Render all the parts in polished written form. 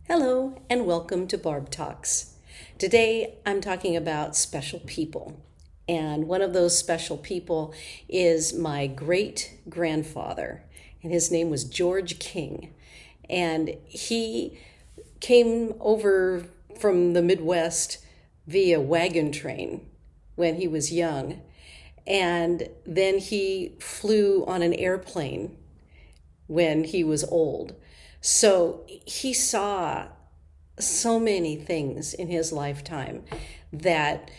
Hello and welcome to Barb Talks. Today I'm talking about special people. And one of those special people is my great grandfather, and his name was George King. And he came over from the Midwest via wagon train when he was young. And then he flew on an airplane when he was old. So he saw so many things in his lifetime that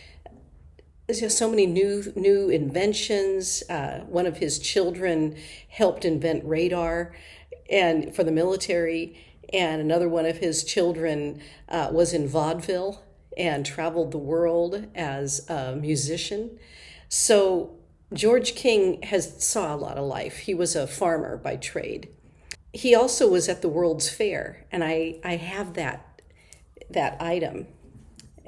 there's just so many new inventions. One of his children helped invent radar and for the military, and another one of his children was in vaudeville and traveled the world as a musician. So George King has saw a lot of life. He was a farmer by trade. He also was at the World's Fair, and I have that item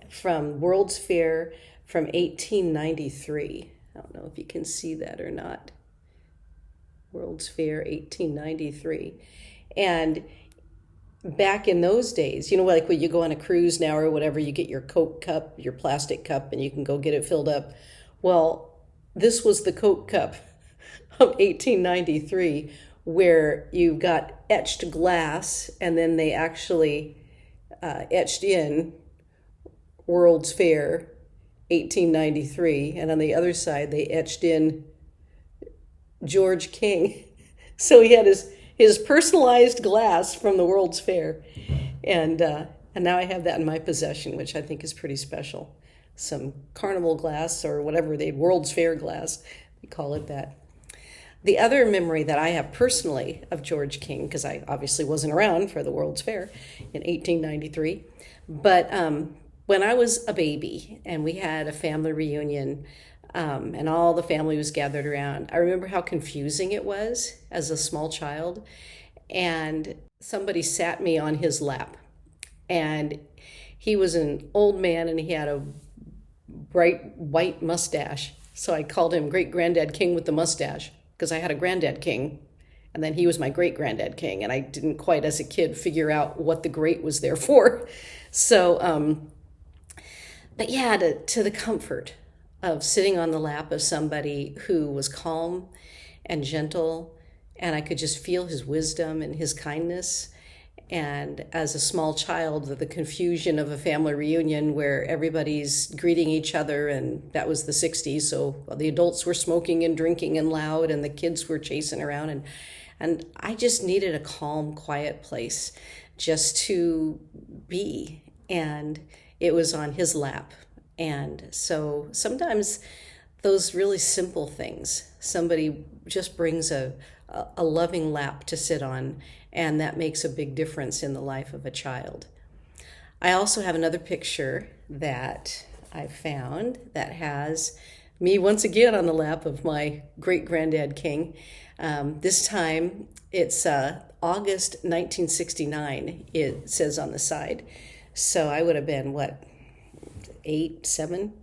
from World's Fair from 1893. I don't know if you can see that or not. World's Fair 1893. And back in those days, like when you go on a cruise now or whatever, you get your Coke cup, your plastic cup, and you can go get it filled up. Well, this was the Coke cup of 1893, where you got etched glass, and then they actually etched in World's Fair 1893, and on the other side they etched in George King. So he had his personalized glass from the World's Fair, and now I have that in my possession, which I think is pretty special. Some carnival glass or whatever, the World's Fair glass, we call it that. The other memory that I have personally of George King, because I obviously wasn't around for the World's Fair in 1893, but when I was a baby and we had a family reunion and all the family was gathered around, I remember how confusing it was as a small child. And somebody sat me on his lap, and he was an old man and he had a bright white mustache. So I called him Great Grandad King with the mustache, because I had a Grandad King, and then he was my Great Grandad King, and I didn't quite, as a kid, figure out what the great was there for. So, but yeah, to the comfort of sitting on the lap of somebody who was calm and gentle, and I could just feel his wisdom and his kindness. And as a small child, the confusion of a family reunion where everybody's greeting each other, and that was the 60s, so the adults were smoking and drinking and loud, and the kids were chasing around, and I just needed a calm, quiet place just to be, and it was on his lap. And so sometimes those really simple things, somebody just brings a loving lap to sit on, and that makes a big difference in the life of a child. I also have another picture that I found that has me once again on the lap of my Great Grandad King. This time it's August 1969, it says on the side. So I would have been, 8, 7?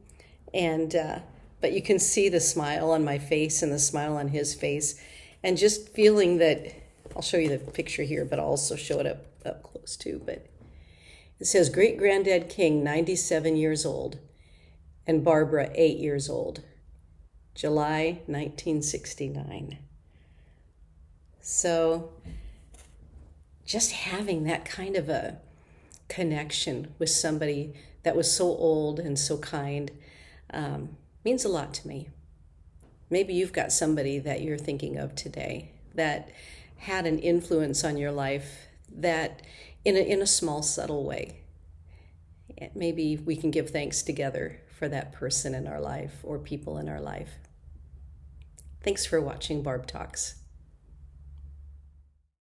And but you can see the smile on my face and the smile on his face, and just feeling that, I'll show you the picture here, but I'll also show it up close too. But it says Great Grandad King, 97 years old, and Barbara, 8 years old, July 1969. So just having that kind of a connection with somebody that was so old and so kind means a lot to me. Maybe you've got somebody that you're thinking of today that had an influence on your life, that in a small, subtle way. Maybe we can give thanks together for that person in our life or people in our life. Thanks for watching Barb Talks.